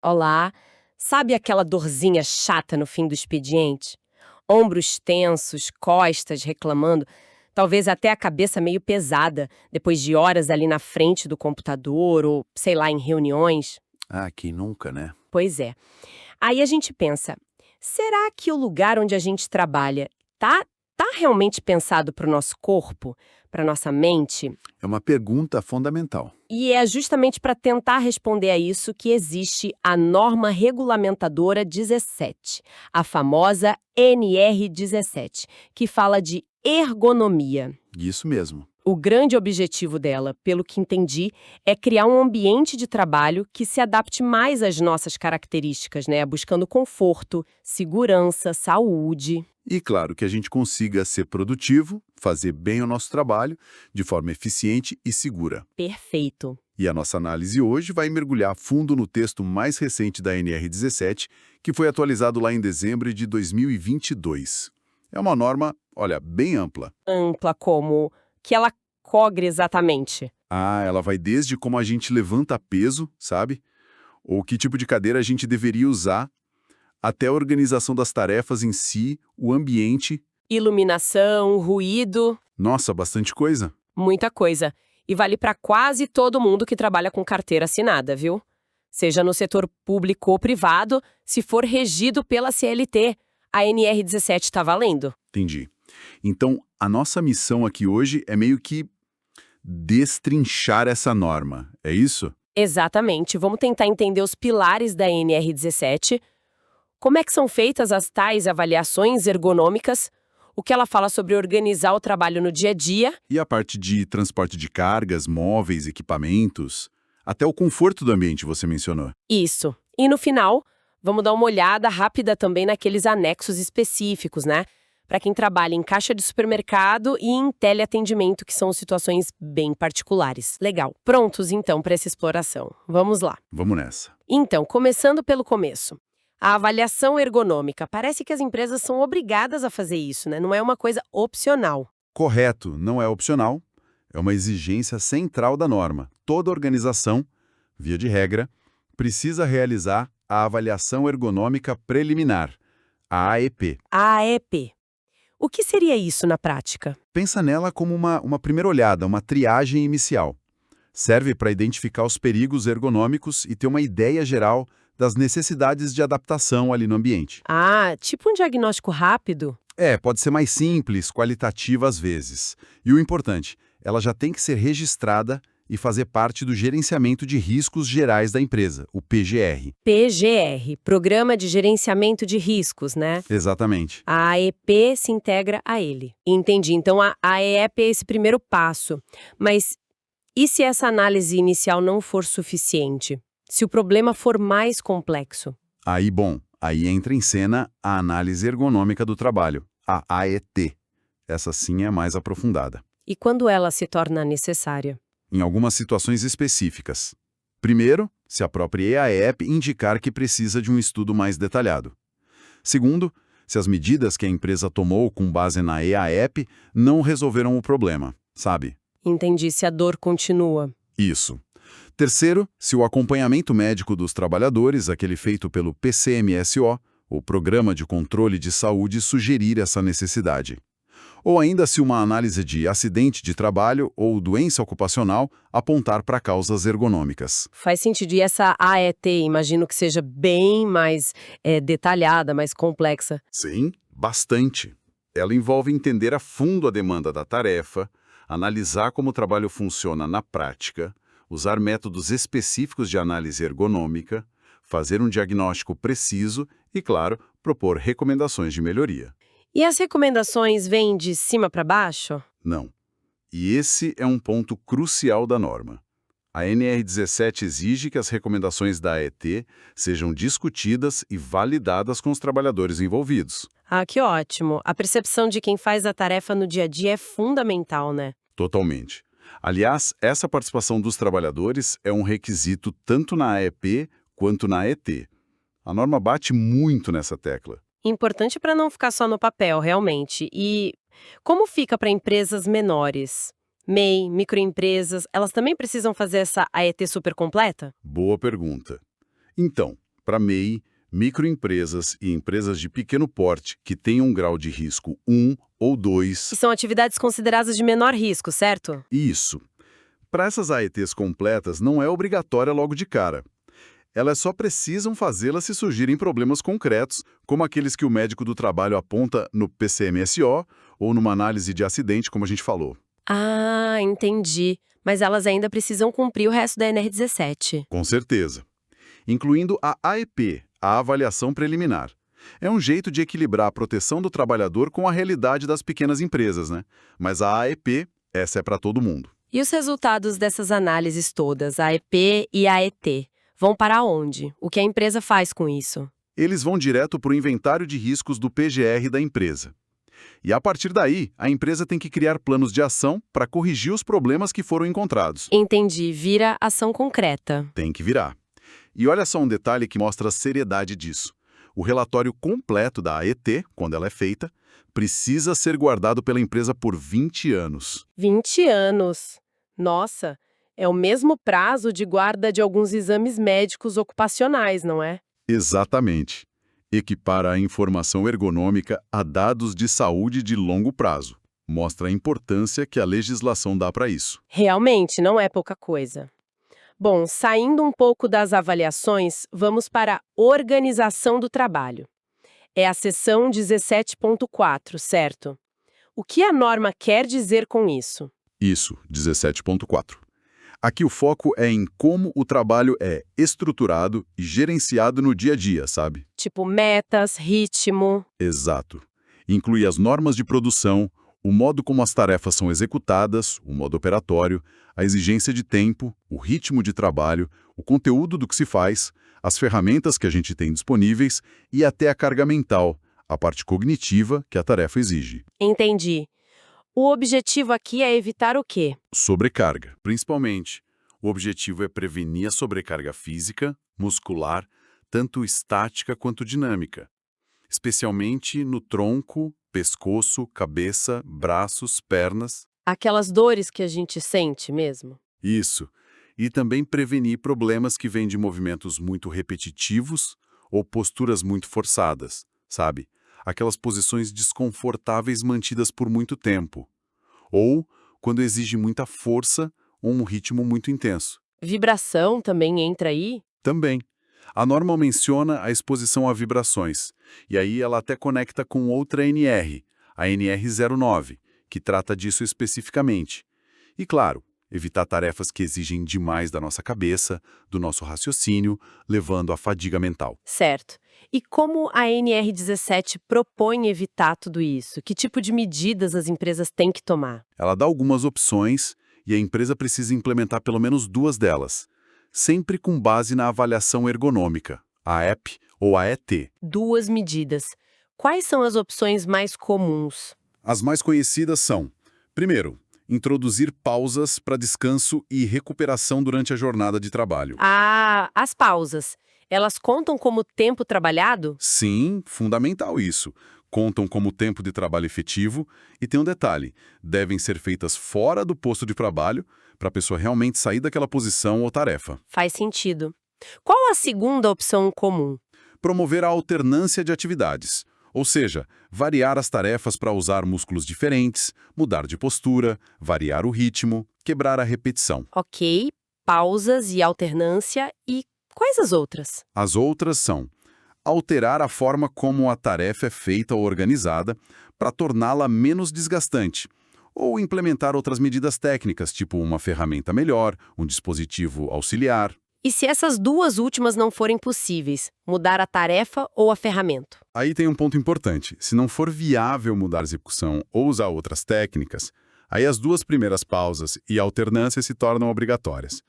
Olá. Sabe aquela dorzinha chata no fim do expediente? Ombros tensos, costas reclamando, talvez até a cabeça meio pesada, depois de horas ali na frente do computador ou, sei lá, em reuniões? Ah, quem nunca, né? Pois é. Aí a gente pensa, será que o lugar onde a gente trabalha tá realmente pensado para o nosso corpo, para nossa mente? É uma pergunta fundamental. E é justamente para tentar responder a isso que existe a norma regulamentadora 17, a famosa NR17, que fala de ergonomia. Isso mesmo. O grande objetivo dela, pelo que entendi, é criar um ambiente de trabalho que se adapte mais às nossas características, né? Buscando conforto, segurança, saúde. E claro que a gente consiga ser produtivo, fazer bem o nosso trabalho de forma eficiente e segura. Perfeito. E a nossa análise hoje vai mergulhar a fundo no texto mais recente da NR17, que foi atualizado lá em dezembro de 2022. É uma norma, olha, bem ampla. Ampla como que ela cobre exatamente. Ah, ela vai desde como a gente levanta peso, sabe? Ou que tipo de cadeira a gente deveria usar, até a organização das tarefas em si, o ambiente. Iluminação, ruído, Nossa, bastante coisa. muita coisa. E vale para quase todo mundo que trabalha com carteira assinada, viu? Seja no setor público ou privado, se for regido pela CLT, a NR17 está valendo. Entendi. Então, a nossa missão aqui hoje é meio que destrinchar essa norma, é isso? Exatamente. Vamos tentar entender os pilares da NR17, como é que são feitas as tais avaliações ergonômicas, o que ela fala sobre organizar o trabalho no dia a dia. E a parte de transporte de cargas, móveis, equipamentos, até o conforto do ambiente você mencionou. Isso. E no final, vamos dar uma olhada rápida também naqueles anexos específicos, né? Para quem trabalha em caixa de supermercado e em teleatendimento, que são situações bem particulares. Legal. Prontos, então, para essa exploração. Vamos lá. Vamos nessa. Então, começando pelo começo. A avaliação ergonômica. Parece que as empresas são obrigadas a fazer isso, né? Não é uma coisa opcional. Correto, não é opcional, é uma exigência central da norma. Toda organização, via de regra, precisa realizar a avaliação ergonômica preliminar, a AEP. A AEP. O que seria isso na prática? Pensa nela como uma primeira olhada, uma triagem inicial. Serve para identificar os perigos ergonômicos e ter uma ideia geral das necessidades de adaptação ali no ambiente. Ah, tipo um diagnóstico rápido? Pode ser mais simples, qualitativa às vezes. E o importante, ela já tem que ser registrada e fazer parte do gerenciamento de riscos gerais da empresa, o PGR. PGR, Programa de Gerenciamento de Riscos, né? Exatamente. A AEP se integra a ele. Entendi. Então, a AEP é esse primeiro passo. Mas e se essa análise inicial não for suficiente? Se o problema for mais complexo? Aí entra em cena a análise ergonômica do trabalho, a AET. Essa sim é mais aprofundada. E quando ela se torna necessária? Em algumas situações específicas. Primeiro, se a própria AEP indicar que precisa de um estudo mais detalhado. Segundo, se as medidas que a empresa tomou com base na EAEP não resolveram o problema, sabe? Entendi, se a dor continua. Isso. Terceiro, se o acompanhamento médico dos trabalhadores, aquele feito pelo PCMSO, o Programa de Controle de Saúde, sugerir essa necessidade. Ou ainda se uma análise de acidente de trabalho ou doença ocupacional apontar para causas ergonômicas. Faz sentido. E essa AET, imagino que seja bem mais detalhada, mais complexa. Sim, bastante. Ela envolve entender a fundo a demanda da tarefa, analisar como o trabalho funciona na prática, usar métodos específicos de análise ergonômica, fazer um diagnóstico preciso e, claro, propor recomendações de melhoria. E as recomendações vêm de cima para baixo? Não. E esse é um ponto crucial da norma. A NR17 exige que as recomendações da AET sejam discutidas e validadas com os trabalhadores envolvidos. Ah, que ótimo. A percepção de quem faz a tarefa no dia a dia é fundamental, né? Totalmente. Aliás, essa participação dos trabalhadores é um requisito tanto na AEP quanto na AET. A norma bate muito nessa tecla. Importante para não ficar só no papel, realmente. E como fica para empresas menores? MEI, microempresas, elas também precisam fazer essa AET super completa? Boa pergunta. Então, Para MEI, microempresas e empresas de pequeno porte que tenham um grau de risco 1 ou 2. Que são atividades consideradas de menor risco, certo? Isso. Para essas AETs completas, não é obrigatória logo de cara. Elas só precisam fazê-las se surgirem problemas concretos, como aqueles que o médico do trabalho aponta no PCMSO ou numa análise de acidente, como a gente falou. Ah, entendi. Mas elas ainda precisam cumprir o resto da NR17. Com certeza. Incluindo a AEP, a avaliação preliminar. É um jeito de equilibrar a proteção do trabalhador com a realidade das pequenas empresas, né? Mas a AEP, essa é para todo mundo. E os resultados dessas análises todas, a EP e a ET, vão para onde? O que a empresa faz com isso? Eles vão direto para o inventário de riscos do PGR da empresa. E a partir daí, a empresa tem que criar planos de ação para corrigir os problemas que foram encontrados. Entendi, vira ação concreta. Tem que virar. E olha só um detalhe que mostra a seriedade disso. O relatório completo da AET, quando ela é feita, precisa ser guardado pela empresa por 20 anos. 20 anos. Nossa, é o mesmo prazo de guarda de alguns exames médicos ocupacionais, não é? Exatamente. Equipara a informação ergonômica a dados de saúde de longo prazo. Mostra a importância que a legislação dá para isso. Realmente, não é pouca coisa. Bom, saindo um pouco das avaliações, vamos para a organização do trabalho. É a seção 17.4, certo? O que a norma quer dizer com isso? Isso, 17.4. Aqui o foco é em como o trabalho é estruturado e gerenciado no dia a dia, sabe? Tipo metas, ritmo. Exato. Inclui as normas de produção, o modo como as tarefas são executadas, o modo operatório, a exigência de tempo, o ritmo de trabalho, o conteúdo do que se faz, as ferramentas que a gente tem disponíveis e até a carga mental, a parte cognitiva que a tarefa exige. Entendi. O objetivo aqui é evitar o quê? Sobrecarga, principalmente. O objetivo é prevenir a sobrecarga física, muscular, tanto estática quanto dinâmica, especialmente no tronco, pescoço, cabeça, braços, pernas. Aquelas dores que a gente sente mesmo. Isso. E também prevenir problemas que vêm de movimentos muito repetitivos ou posturas muito forçadas, sabe? Aquelas posições desconfortáveis mantidas por muito tempo. Ou quando exige muita força ou um ritmo muito intenso. Vibração também entra aí? Também. A norma menciona a exposição a vibrações, e aí ela até conecta com outra NR, a NR09, que trata disso especificamente. E claro, evitar tarefas que exigem demais da nossa cabeça, do nosso raciocínio, levando à fadiga mental. Certo. E como a NR17 propõe evitar tudo isso? Que tipo de medidas as empresas têm que tomar? Ela dá algumas opções e a empresa precisa implementar pelo menos 2 delas, sempre com base na avaliação ergonômica, a AEP ou a ET. 2 medidas. Quais são as opções mais comuns? As mais conhecidas são, primeiro, introduzir pausas para descanso e recuperação durante a jornada de trabalho. Ah, as pausas. Elas contam como tempo trabalhado? Sim, fundamental isso. Contam como tempo de trabalho efetivo e tem um detalhe, devem ser feitas fora do posto de trabalho para a pessoa realmente sair daquela posição ou tarefa. Faz sentido. Qual a segunda opção comum? Promover a alternância de atividades, ou seja, variar as tarefas para usar músculos diferentes, mudar de postura, variar o ritmo, quebrar a repetição. Ok, pausas e alternância. E quais as outras? As outras são alterar a forma como a tarefa é feita ou organizada para torná-la menos desgastante, ou implementar outras medidas técnicas, tipo uma ferramenta melhor, um dispositivo auxiliar. E se essas 2 últimas não forem possíveis, mudar a tarefa ou a ferramenta? Aí tem um ponto importante. Se não for viável mudar a execução ou usar outras técnicas, aí as 2 primeiras pausas e a alternância se tornam obrigatórias.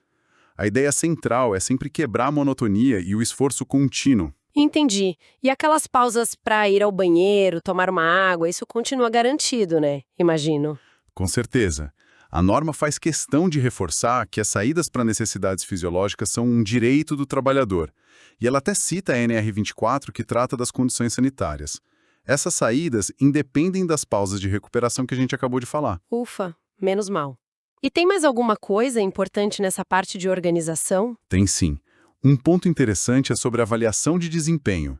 A ideia central é sempre quebrar a monotonia e o esforço contínuo. Entendi. E aquelas pausas para ir ao banheiro, tomar uma água, isso continua garantido, né? Imagino. Com certeza. A norma faz questão de reforçar que as saídas para necessidades fisiológicas são um direito do trabalhador. E ela até cita a NR24, que trata das condições sanitárias. Essas saídas independem das pausas de recuperação que a gente acabou de falar. Ufa, menos mal. E tem mais alguma coisa importante nessa parte de organização? Tem sim. Um ponto interessante é sobre a avaliação de desempenho.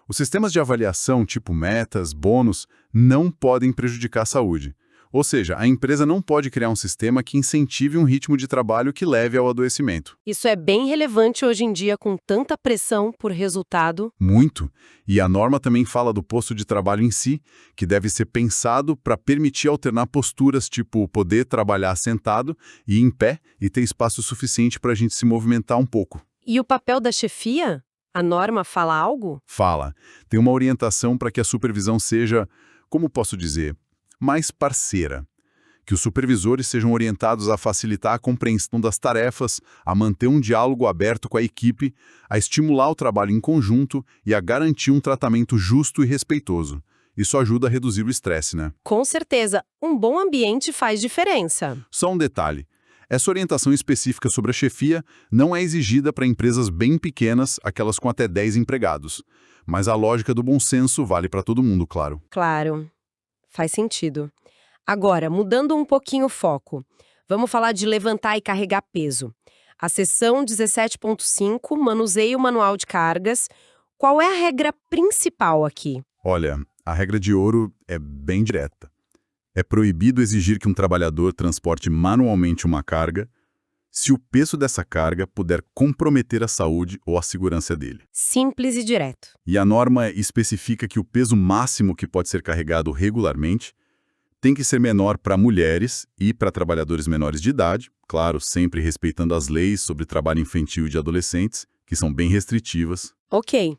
Os sistemas de avaliação, tipo metas, bônus, não podem prejudicar a saúde. Ou seja, a empresa não pode criar um sistema que incentive um ritmo de trabalho que leve ao adoecimento. Isso é bem relevante hoje em dia com tanta pressão por resultado. Muito. E a norma também fala do posto de trabalho em si, que deve ser pensado para permitir alternar posturas, tipo poder trabalhar sentado e em pé e ter espaço suficiente para a gente se movimentar um pouco. E o papel da chefia? A norma fala algo? Fala. Tem uma orientação para que a supervisão seja, como posso dizer, mais parceira. Que os supervisores sejam orientados a facilitar a compreensão das tarefas, a manter um diálogo aberto com a equipe, a estimular o trabalho em conjunto e a garantir um tratamento justo e respeitoso. Isso ajuda a reduzir o estresse, né? Com certeza, um bom ambiente faz diferença. Só um detalhe. Essa orientação específica sobre a chefia não é exigida para empresas bem pequenas, aquelas com até 10 empregados. Mas a lógica do bom senso vale para todo mundo, claro. Claro, faz sentido. Agora, mudando um pouquinho o foco, vamos falar de levantar e carregar peso. A seção 17.5, manuseio manual de cargas. Qual é a regra principal aqui? Olha, a regra de ouro é bem direta. É proibido exigir que um trabalhador transporte manualmente uma carga se o peso dessa carga puder comprometer a saúde ou a segurança dele. Simples e direto. E a norma especifica que o peso máximo que pode ser carregado regularmente tem que ser menor para mulheres e para trabalhadores menores de idade, claro, sempre respeitando as leis sobre trabalho infantil e de adolescentes, que são bem restritivas. Ok.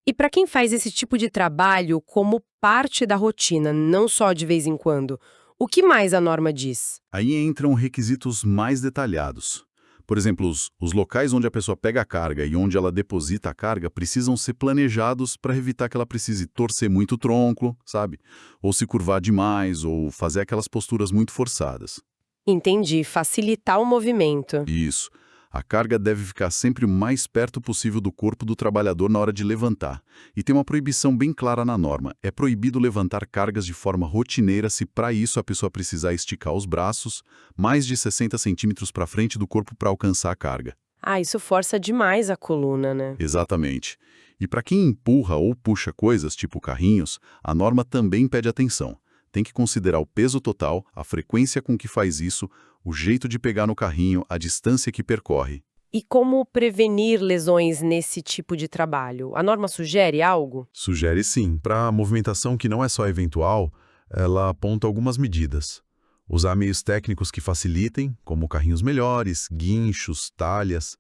E para quem faz esse tipo de trabalho como parte da rotina, não só de vez em quando, o que mais a norma diz? Aí entram requisitos mais detalhados. Por exemplo, os locais onde a pessoa pega a carga e onde ela deposita a carga precisam ser planejados para evitar que ela precise torcer muito o tronco, sabe? Ou se curvar demais, ou fazer aquelas posturas muito forçadas. Entendi, facilitar o movimento. Isso. A carga deve ficar sempre o mais perto possível do corpo do trabalhador na hora de levantar. E tem uma proibição bem clara na norma. É proibido levantar cargas de forma rotineira se para isso a pessoa precisar esticar os braços mais de 60 centímetros para frente do corpo para alcançar a carga. Ah, isso força demais a coluna, né? Exatamente. E para quem empurra ou puxa coisas, tipo carrinhos, a norma também pede atenção. Tem que considerar o peso total, a frequência com que faz isso, o jeito de pegar no carrinho, a distância que percorre. E como prevenir lesões nesse tipo de trabalho? A norma sugere algo? Sugere sim. Para a movimentação que não é só eventual, ela aponta algumas medidas. Usar meios técnicos que facilitem, como carrinhos melhores, guinchos, talhas.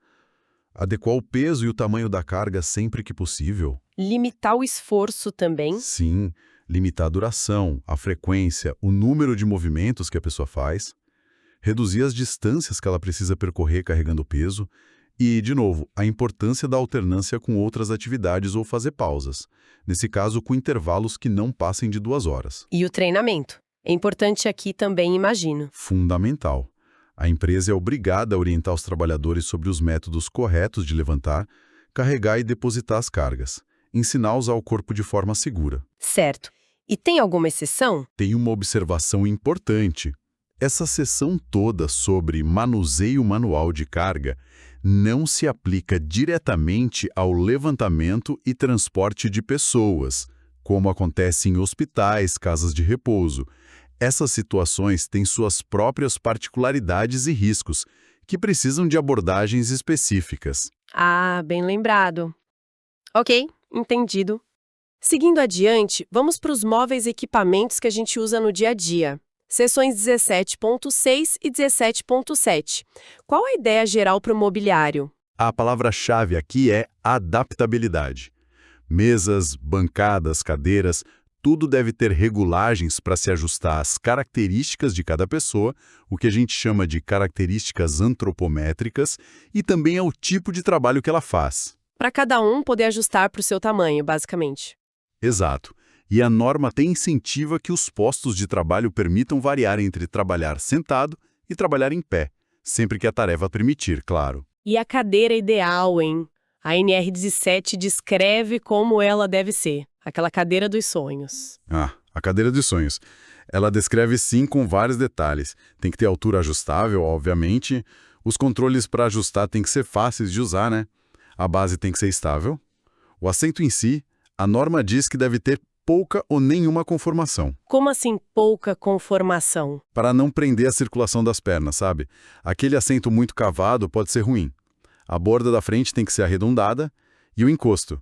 Adequar o peso e o tamanho da carga sempre que possível. Limitar o esforço também? Sim. Limitar a duração, a frequência, o número de movimentos que a pessoa faz, reduzir as distâncias que ela precisa percorrer carregando peso e, de novo, a importância da alternância com outras atividades ou fazer pausas, nesse caso com intervalos que não passem de 2 horas. E o treinamento? É importante aqui também, imagino. Fundamental. A empresa é obrigada a orientar os trabalhadores sobre os métodos corretos de levantar, carregar e depositar as cargas, ensiná-los ao corpo de forma segura. Certo. E tem alguma exceção? Tem uma observação importante. Essa seção toda sobre manuseio manual de carga não se aplica diretamente ao levantamento e transporte de pessoas, como acontece em hospitais, casas de repouso. Essas situações têm suas próprias particularidades e riscos, que precisam de abordagens específicas. Ah, bem lembrado. Ok, entendido. Seguindo adiante, vamos para os móveis e equipamentos que a gente usa no dia a dia. Seções 17.6 e 17.7. Qual a ideia geral para o mobiliário? A palavra-chave aqui é adaptabilidade. Mesas, bancadas, cadeiras, tudo deve ter regulagens para se ajustar às características de cada pessoa, o que a gente chama de características antropométricas, e também ao tipo de trabalho que ela faz. Para cada um poder ajustar para o seu tamanho, basicamente. Exato. E a norma tem incentiva que os postos de trabalho permitam variar entre trabalhar sentado e trabalhar em pé, sempre que a tarefa permitir, claro. E a cadeira ideal, hein? A NR17 descreve como ela deve ser. Aquela cadeira dos sonhos. Ah, a cadeira dos sonhos. Ela descreve sim com vários detalhes. Tem que ter altura ajustável, obviamente. Os controles para ajustar têm que ser fáceis de usar, né? A base tem que ser estável. O assento em si, a norma diz que deve ter pouca ou nenhuma conformação, Como assim pouca conformação? para não prender a circulação das pernas, sabe? Aquele assento muito cavado pode ser ruim. A borda da frente tem que ser arredondada e o encosto.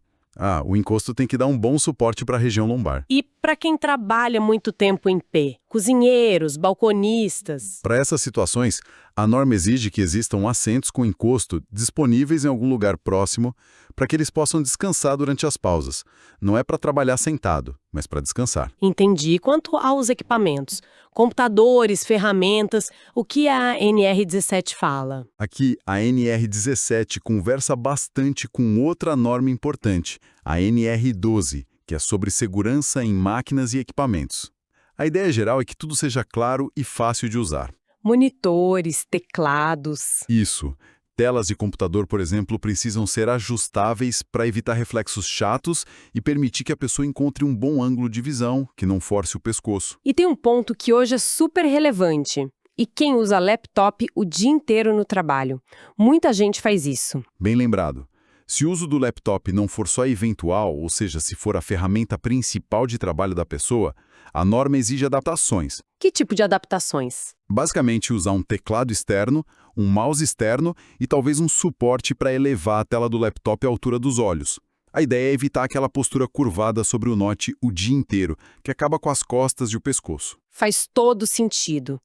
O encosto tem que dar um bom suporte para a região lombar. E para quem trabalha muito tempo em pé? Cozinheiros, balconistas? Para essas situações, a norma exige que existam assentos com encosto disponíveis em algum lugar próximo para que eles possam descansar durante as pausas. Não é para trabalhar sentado, mas para descansar. Entendi. Quanto aos equipamentos, computadores, ferramentas, o que a NR17 fala? Aqui, a NR17 conversa bastante com outra norma importante, a NR12, que é sobre segurança em máquinas e equipamentos. A ideia geral é que tudo seja claro e fácil de usar. Monitores, teclados. Isso. Telas de computador, por exemplo, precisam ser ajustáveis para evitar reflexos chatos e permitir que a pessoa encontre um bom ângulo de visão, que não force o pescoço. E tem um ponto que hoje é super relevante. E quem usa laptop o dia inteiro no trabalho? Muita gente faz isso. Bem lembrado. Se o uso do laptop não for só eventual, ou seja, se for a ferramenta principal de trabalho da pessoa, a norma exige adaptações. Que tipo de adaptações? Basicamente, usar um teclado externo, um mouse externo e talvez um suporte para elevar a tela do laptop à altura dos olhos. A ideia é evitar aquela postura curvada sobre o note o dia inteiro, que acaba com as costas e o pescoço. Faz todo sentido.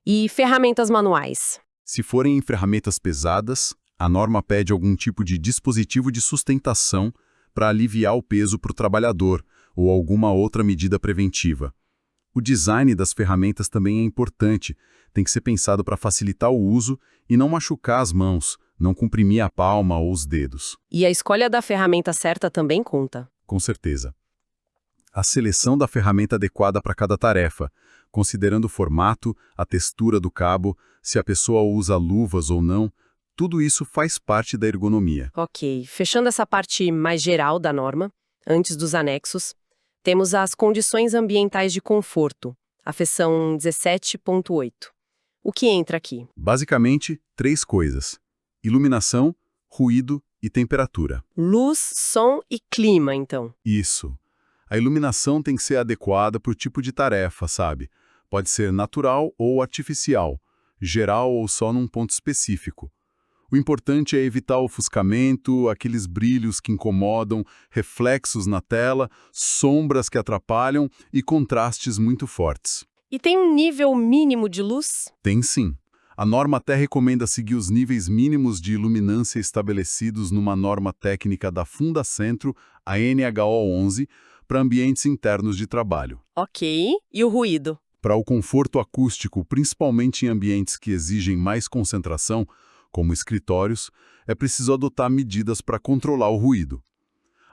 E ferramentas manuais? Se forem ferramentas pesadas, a norma pede algum tipo de dispositivo de sustentação para aliviar o peso para o trabalhador ou alguma outra medida preventiva. O design das ferramentas também é importante, tem que ser pensado para facilitar o uso e não machucar as mãos, não comprimir a palma ou os dedos. E a escolha da ferramenta certa também conta. Com certeza. A seleção da ferramenta adequada para cada tarefa, considerando o formato, a textura do cabo, se a pessoa usa luvas ou não, tudo isso faz parte da ergonomia. Ok, fechando essa parte mais geral da norma, antes dos anexos, temos as condições ambientais de conforto, a seção 17.8. O que entra aqui? Basicamente, 3 coisas: iluminação, ruído e temperatura. Luz, som e clima, então. Isso. A iluminação tem que ser adequada para o tipo de tarefa, sabe? Pode ser natural ou artificial, geral ou só num ponto específico. O importante é evitar o ofuscamento, aqueles brilhos que incomodam, reflexos na tela, sombras que atrapalham e contrastes muito fortes. E tem um nível mínimo de luz? Tem sim. A norma até recomenda seguir os níveis mínimos de iluminância estabelecidos numa norma técnica da Fundacentro, a NHO11, para ambientes internos de trabalho. Ok. E o ruído? Para o conforto acústico, principalmente em ambientes que exigem mais concentração, como escritórios, é preciso adotar medidas para controlar o ruído.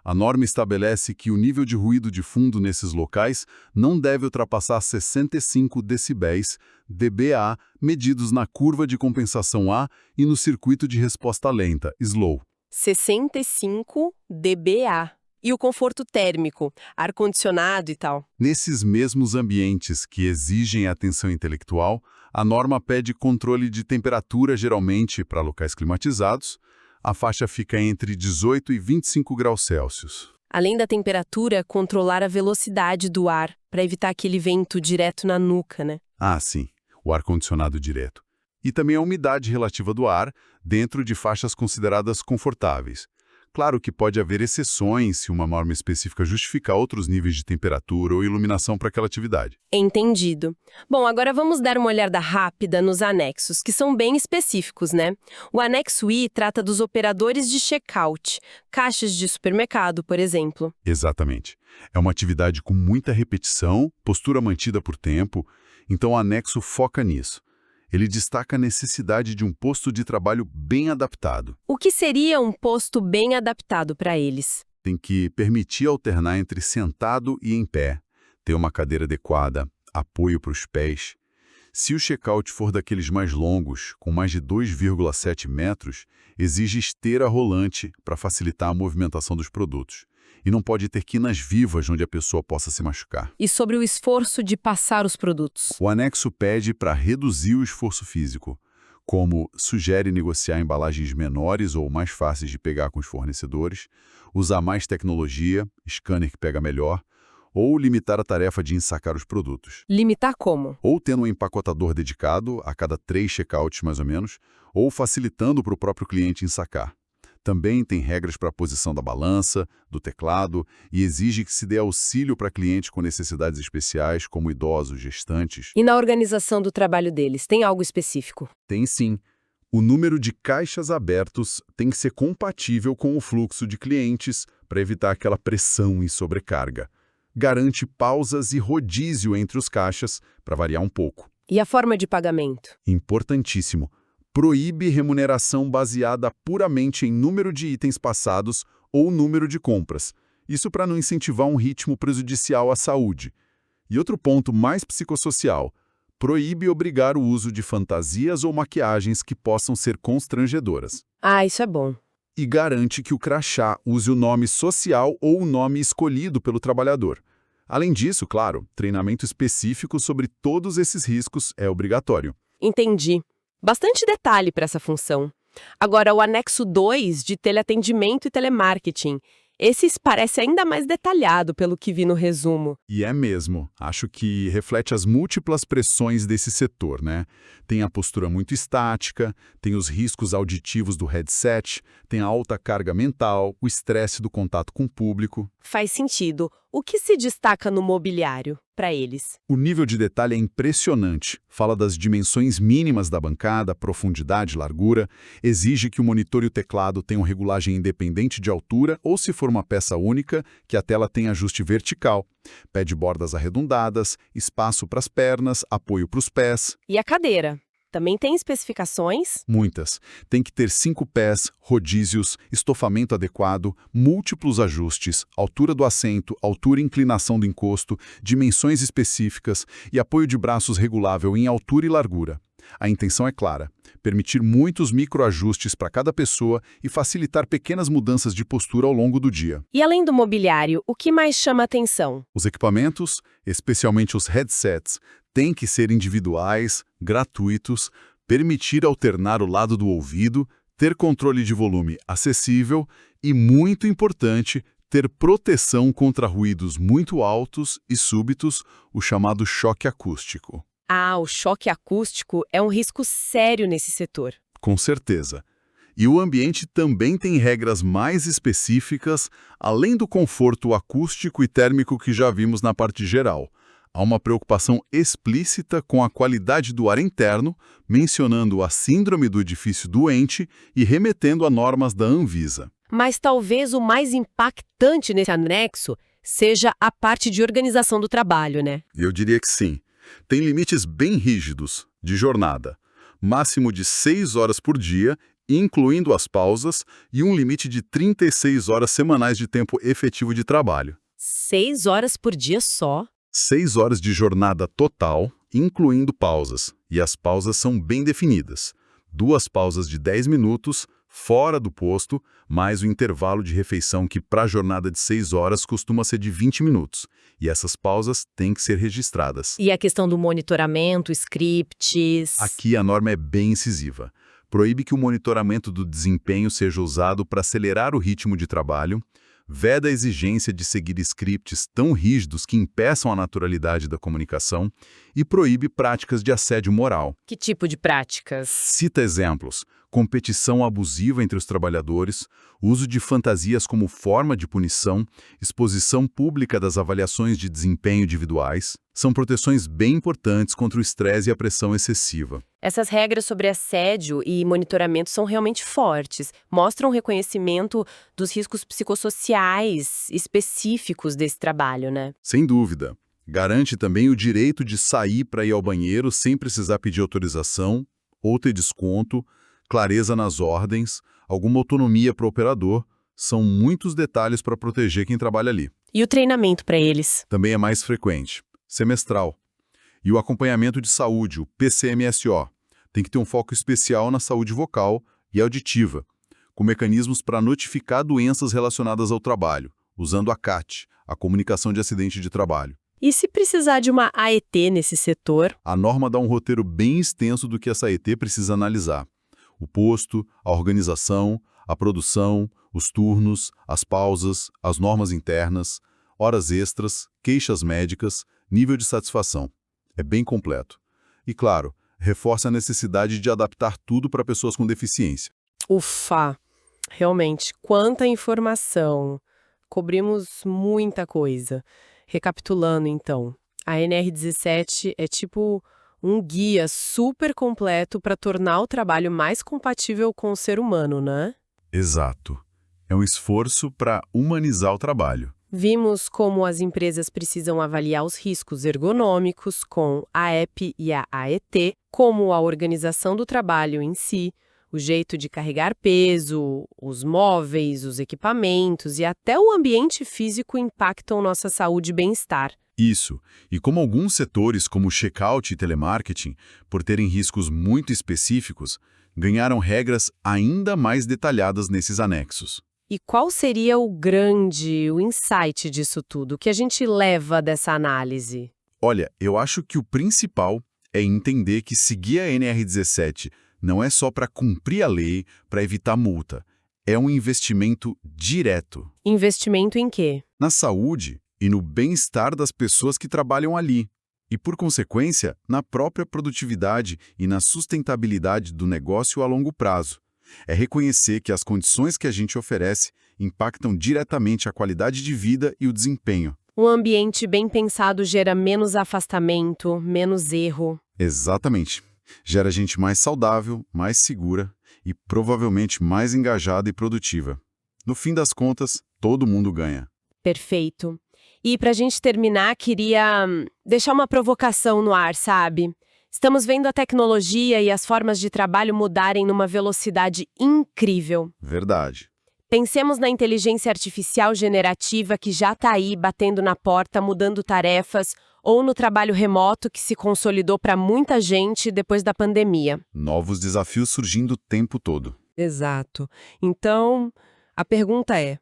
A norma estabelece que o nível de ruído de fundo nesses locais não deve ultrapassar 65 decibéis, dBA, medidos na curva de compensação A e no circuito de resposta lenta, SLOW. 65 dBA. E o conforto térmico, ar-condicionado e tal? Nesses mesmos ambientes que exigem atenção intelectual, a norma pede controle de temperatura, geralmente para locais climatizados. A faixa fica entre 18 e 25 graus Celsius. Além da temperatura, controlar a velocidade do ar, para evitar aquele vento direto na nuca, né? Sim, o ar-condicionado direto. E também a umidade relativa do ar, dentro de faixas consideradas confortáveis. Claro que pode haver exceções se uma norma específica justificar outros níveis de temperatura ou iluminação para aquela atividade. Entendido. Bom, agora vamos dar uma olhada rápida nos anexos, que são bem específicos, né? O anexo I trata dos operadores de checkout, caixas de supermercado, por exemplo. Exatamente. É uma atividade com muita repetição, postura mantida por tempo, então o anexo foca nisso. Ele destaca a necessidade de um posto de trabalho bem adaptado. O que seria um posto bem adaptado para eles? Tem que permitir alternar entre sentado e em pé, ter uma cadeira adequada, apoio para os pés. Se o check-out for daqueles mais longos, com mais de 2,7 metros, exige esteira rolante para facilitar a movimentação dos produtos. E não pode ter quinas vivas onde a pessoa possa se machucar. E sobre o esforço de passar os produtos? O anexo pede para reduzir o esforço físico. como sugere negociar embalagens menores ou mais fáceis de pegar com os fornecedores, usar mais tecnologia, scanner que pega melhor, ou limitar a tarefa de ensacar os produtos. Limitar como? Ou tendo um empacotador dedicado a cada 3 checkouts mais ou menos, ou facilitando para o próprio cliente ensacar. Também tem regras para a posição da balança, do teclado e exige que se dê auxílio para clientes com necessidades especiais, como idosos, gestantes. E na organização do trabalho deles, tem algo específico? Tem sim. O número de caixas abertos tem que ser compatível com o fluxo de clientes para evitar aquela pressão e sobrecarga. Garante pausas e rodízio entre os caixas, para variar um pouco. E a forma de pagamento? Importantíssimo. Proíbe remuneração baseada puramente em número de itens passados ou número de compras. Isso para não incentivar um ritmo prejudicial à saúde. E outro ponto mais psicossocial. Proíbe obrigar o uso de fantasias ou maquiagens que possam ser constrangedoras. Ah, isso é bom. E garante que o crachá use o nome social ou o nome escolhido pelo trabalhador. Além disso, claro, treinamento específico sobre todos esses riscos é obrigatório. Entendi. Bastante detalhe para essa função. Agora, o anexo 2 de teleatendimento e telemarketing. Esse parece ainda mais detalhado pelo que vi no resumo. E é mesmo. Acho que reflete as múltiplas pressões desse setor, né? Tem a postura muito estática, tem os riscos auditivos do headset, tem a alta carga mental, o estresse do contato com o público. Faz sentido. O que se destaca no mobiliário para eles? O nível de detalhe é impressionante. Fala das dimensões mínimas da bancada, profundidade, largura, exige que o monitor e o teclado tenham regulagem independente de altura ou, se for uma peça única, que a tela tenha ajuste vertical. Pede bordas arredondadas, espaço para as pernas, apoio para os pés. E a cadeira? Também tem especificações? Muitas. Tem que ter 5 pés, rodízios, estofamento adequado, múltiplos ajustes, altura do assento, altura e inclinação do encosto, dimensões específicas e apoio de braços regulável em altura e largura. A intenção é clara: permitir muitos microajustes para cada pessoa e facilitar pequenas mudanças de postura ao longo do dia. E além do mobiliário, o que mais chama atenção? Os equipamentos, especialmente os headsets, têm que ser individuais, gratuitos, permitir alternar o lado do ouvido, ter controle de volume acessível e, muito importante, ter proteção contra ruídos muito altos e súbitos, o chamado choque acústico. Ah, o choque acústico é um risco sério nesse setor. Com certeza. E o ambiente também tem regras mais específicas, além do conforto acústico e térmico que já vimos na parte geral. Há uma preocupação explícita com a qualidade do ar interno, mencionando a síndrome do edifício doente e remetendo a normas da Anvisa. Mas talvez o mais impactante nesse anexo seja a parte de organização do trabalho, né? Eu diria que sim. Tem limites bem rígidos de jornada, máximo de 6 horas por dia, incluindo as pausas, e um limite de 36 horas semanais de tempo efetivo de trabalho. 6 horas por dia só? 6 horas de jornada total, incluindo pausas, e as pausas são bem definidas. 2 pausas de 10 minutos, fora do posto, mais o intervalo de refeição que para a jornada de 6 horas costuma ser de 20 minutos. E essas pausas têm que ser registradas. E a questão do monitoramento, scripts... Aqui a norma é bem incisiva. Proíbe que o monitoramento do desempenho seja usado para acelerar o ritmo de trabalho, veda a exigência de seguir scripts tão rígidos que impeçam a naturalidade da comunicação e proíbe práticas de assédio moral. Que tipo de práticas? Cita exemplos: competição abusiva entre os trabalhadores, uso de fantasias como forma de punição, exposição pública das avaliações de desempenho individuais. São proteções bem importantes contra o estresse e a pressão excessiva. Essas regras sobre assédio e monitoramento são realmente fortes. Mostram o reconhecimento dos riscos psicossociais específicos desse trabalho, né? Sem dúvida. Garante também o direito de sair para ir ao banheiro sem precisar pedir autorização ou ter desconto, clareza nas ordens, alguma autonomia para o operador. São muitos detalhes para proteger quem trabalha ali. E o treinamento para eles? Também é mais frequente, semestral. E o acompanhamento de saúde, o PCMSO, tem que ter um foco especial na saúde vocal e auditiva, com mecanismos para notificar doenças relacionadas ao trabalho, usando a CAT, a Comunicação de Acidente de Trabalho. E se precisar de uma AET nesse setor? A norma dá um roteiro bem extenso do que essa AET precisa analisar. O posto, a organização, a produção, os turnos, as pausas, as normas internas, horas extras, queixas médicas, nível de satisfação. É bem completo. E, claro, reforça a necessidade de adaptar tudo para pessoas com deficiência. Ufa! Realmente, quanta informação! Cobrimos muita coisa. Recapitulando, então, a NR17 é tipo um guia super completo para tornar o trabalho mais compatível com o ser humano, né? Exato. É um esforço para humanizar o trabalho. Vimos como as empresas precisam avaliar os riscos ergonômicos com a EP e a AET, como a organização do trabalho em si, o jeito de carregar peso, os móveis, os equipamentos e até o ambiente físico impactam nossa saúde e bem-estar. Isso. E como alguns setores, como o checkout e telemarketing, por terem riscos muito específicos, ganharam regras ainda mais detalhadas nesses anexos. E qual seria o insight disso tudo? O que a gente leva dessa análise? Olha, eu acho que o principal é entender que seguir a NR17 não é só para cumprir a lei, para evitar multa. É um investimento direto Investimento em quê? na saúde e no bem-estar das pessoas que trabalham ali. E, por consequência, na própria produtividade e na sustentabilidade do negócio a longo prazo. É reconhecer que as condições que a gente oferece impactam diretamente a qualidade de vida e o desempenho. Um ambiente bem pensado gera menos afastamento, menos erro. Exatamente. Gera gente mais saudável, mais segura e provavelmente mais engajada e produtiva. No fim das contas, todo mundo ganha. Perfeito. E pra gente terminar, queria deixar uma provocação no ar, sabe? Estamos vendo a tecnologia e as formas de trabalho mudarem numa velocidade incrível. Verdade. Pensemos na inteligência artificial generativa que já está aí batendo na porta, mudando tarefas, ou no trabalho remoto que se consolidou para muita gente depois da pandemia. Novos desafios surgindo o tempo todo. Exato. Então, a pergunta é: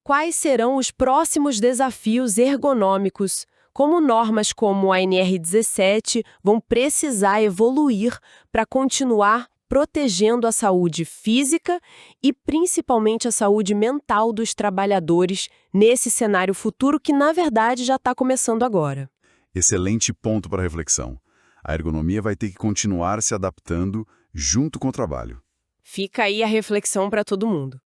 quais serão os próximos desafios ergonômicos? Como normas como a NR17 vão precisar evoluir para continuar protegendo a saúde física e principalmente a saúde mental dos trabalhadores nesse cenário futuro que, na verdade, já está começando agora. Excelente ponto para reflexão. A ergonomia vai ter que continuar se adaptando junto com o trabalho. Fica aí a reflexão para todo mundo.